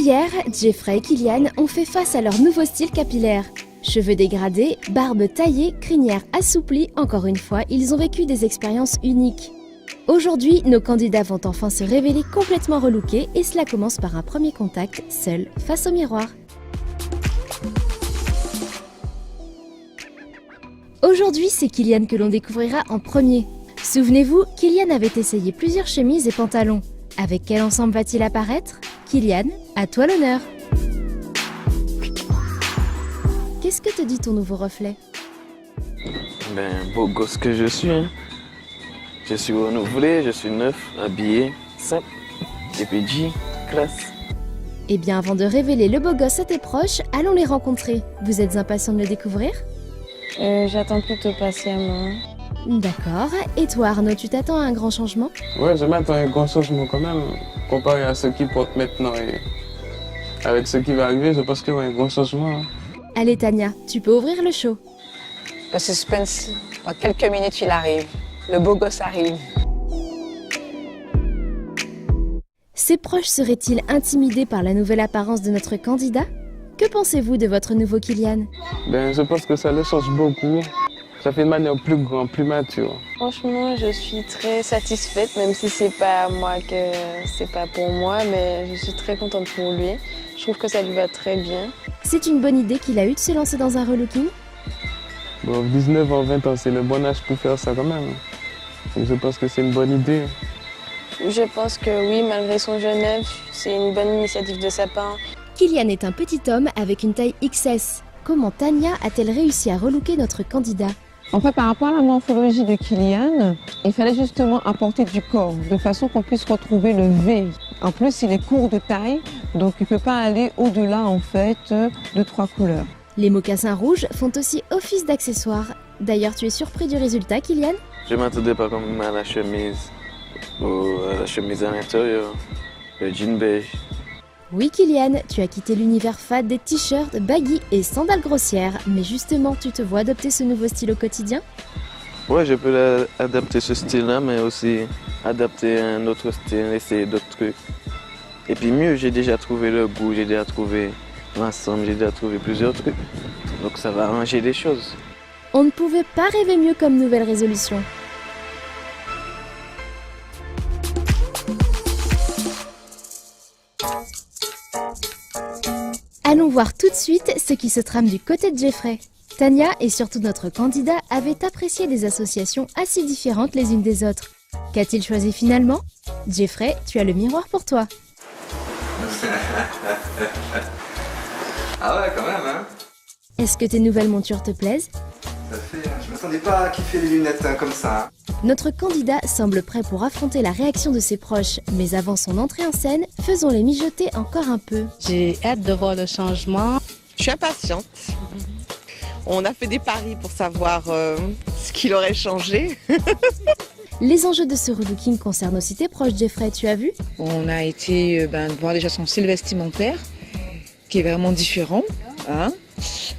Hier, Jeffrey et Kylian ont fait face à leur nouveau style capillaire. Cheveux dégradés, barbe taillée, crinière assouplie, encore une fois, ils ont vécu des expériences uniques. Aujourd'hui, nos candidats vont enfin se révéler complètement relookés et cela commence par un premier contact, seul, face au miroir. Aujourd'hui, c'est Kylian que l'on découvrira en premier. Souvenez-vous, Kylian avait essayé plusieurs chemises et pantalons. Avec quel ensemble va-t-il apparaître? Kylian, à toi l'honneur. Qu'est-ce que te dit ton nouveau reflet? Beau gosse que je suis, hein. Je suis renouvelé, je suis neuf, habillé, simple, et puis G, classe. Eh bien, avant de révéler le beau gosse à tes proches, allons les rencontrer. Vous êtes impatient de le découvrir? J'attends plutôt patiemment. D'accord. Et toi Arnaud, tu t'attends à un grand changement? Ouais, je m'attends à un grand changement quand même, comparé à ce qui porte maintenant et avec ce qui va arriver, je pense qu'il y aura un grand changement. Allez Tania, tu peux ouvrir le show. Le suspense, dans quelques minutes il arrive. Le beau gosse arrive. Ses proches seraient-ils intimidés par la nouvelle apparence de notre candidat? Que pensez-vous de votre nouveau Kylian? Je pense que ça le change beaucoup. Ça fait une manière plus grande, plus mature. Franchement, je suis très satisfaite, même si c'est pas moi c'est pas pour moi, mais je suis très contente pour lui. Je trouve que ça lui va très bien. C'est une bonne idée qu'il a eu de se lancer dans un relooking? Bon, 19 ans, 20 ans, c'est le bon âge pour faire ça quand même. Donc je pense que c'est une bonne idée. Je pense que oui, malgré son jeune âge, c'est une bonne initiative de sa part. Kylian est un petit homme avec une taille XS. Comment Tania a-t-elle réussi à relooker notre candidat? En fait, par rapport à la morphologie de Kylian, il fallait justement apporter du corps, de façon qu'on puisse retrouver le V. En plus, il est court de taille, donc il ne peut pas aller au-delà en fait de 3 couleurs. Les mocassins rouges font aussi office d'accessoires. D'ailleurs, tu es surpris du résultat, Kylian? Je m'attendais pas comme à la chemise, ou à la chemise à l'intérieur, le jean beige. Oui, Kylian, tu as quitté l'univers fade des t-shirts, baggy et sandales grossières. Mais justement, tu te vois adopter ce nouveau style au quotidien? Ouais, je peux adapter ce style-là, mais aussi adapter un autre style, essayer d'autres trucs. Et puis mieux, j'ai déjà trouvé le goût, j'ai déjà trouvé l'ensemble, j'ai déjà trouvé plusieurs trucs. Donc ça va arranger les choses. On ne pouvait pas rêver mieux comme nouvelle résolution. Allons voir tout de suite ce qui se trame du côté de Jeffrey. Tania et surtout notre candidat avaient apprécié des associations assez différentes les unes des autres. Qu'a-t-il choisi finalement? Jeffrey, tu as le miroir pour toi. Ah ouais, quand même, hein. Est-ce que tes nouvelles montures te plaisent? Ça fait... Je m'attendais pas à kiffer les lunettes comme ça. Notre candidat semble prêt pour affronter la réaction de ses proches, mais avant son entrée en scène, faisons-les mijoter encore un peu. J'ai hâte de voir le changement. Je suis impatiente. On a fait des paris pour savoir ce qu'il aurait changé. Les enjeux de ce relooking concernent aussi tes proches, Jeffrey, tu as vu? On a été voir déjà son style vestimentaire, qui est vraiment différent. Hein.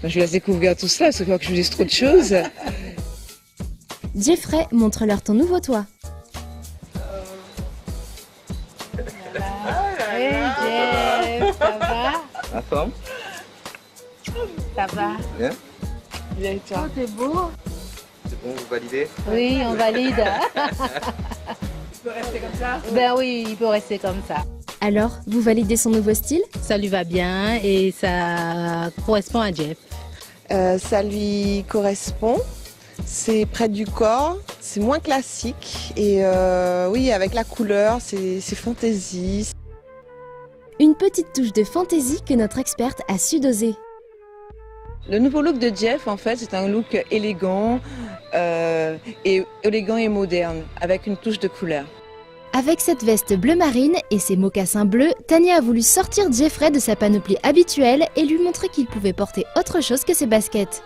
Je vous laisse découvrir tout ça, parce que je crois que je vous dise trop de choses. Jeffrey, montre-leur ton nouveau toi. Hey Jeff, ça va? La forme? Ça va? Bien. Bien et toi? Oh, t'es beau. C'est bon, vous validez? Oui, on valide. Il peut rester comme ça? Ben oui, il peut rester comme ça. Alors, vous validez son nouveau style? Ça lui va bien et ça correspond à Jeff. Ça lui correspond. C'est près du corps, c'est moins classique. Et oui, avec la couleur, c'est fantaisie. Une petite touche de fantaisie que notre experte a su doser. Le nouveau look de Jeff, en fait, c'est un look élégant et moderne, avec une touche de couleur. Avec cette veste bleu marine et ses mocassins bleus, Tania a voulu sortir Jeffrey de sa panoplie habituelle et lui montrer qu'il pouvait porter autre chose que ses baskets.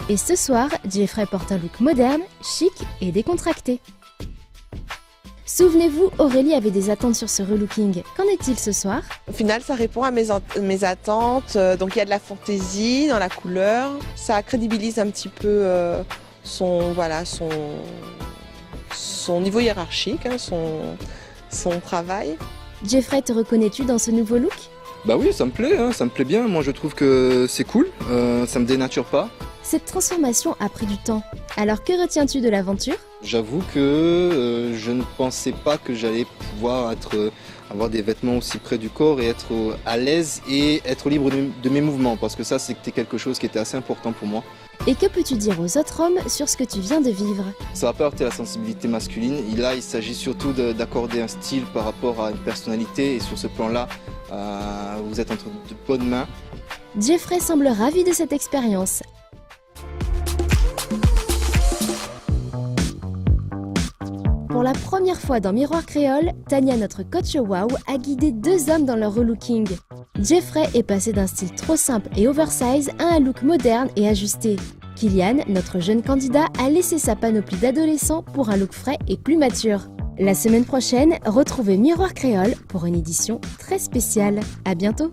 Et ce soir, Jeffrey porte un look moderne, chic et décontracté. Souvenez-vous, Aurélie avait des attentes sur ce relooking. Qu'en est-il ce soir? Au final, ça répond à mes attentes. Donc il y a de la fantaisie dans la couleur. Ça crédibilise un petit peu son niveau hiérarchique, son travail. Jeffrey, te reconnais-tu dans ce nouveau look? Bah oui, ça me plaît, hein, ça me plaît bien. Moi, je trouve que c'est cool, ça me dénature pas. Cette transformation a pris du temps. Alors que retiens-tu de l'aventure? J'avoue que je ne pensais pas que j'allais pouvoir avoir des vêtements aussi près du corps et être à l'aise et être libre de mes mouvements, parce que ça, c'était quelque chose qui était assez important pour moi. Et que peux-tu dire aux autres hommes sur ce que tu viens de vivre? Ça va pas heurter la sensibilité masculine. Et là, il s'agit surtout d'accorder un style par rapport à une personnalité. Et sur ce plan-là, vous êtes entre de bonnes mains. Jeffrey semble ravi de cette expérience. Pour la première fois dans Miroir Créole, Tania, notre coach wow, a guidé 2 hommes dans leur relooking. Jeffrey est passé d'un style trop simple et oversize à un look moderne et ajusté. Kylian, notre jeune candidat, a laissé sa panoplie d'adolescent pour un look frais et plus mature. La semaine prochaine, retrouvez Miroir Créole pour une édition très spéciale. À bientôt!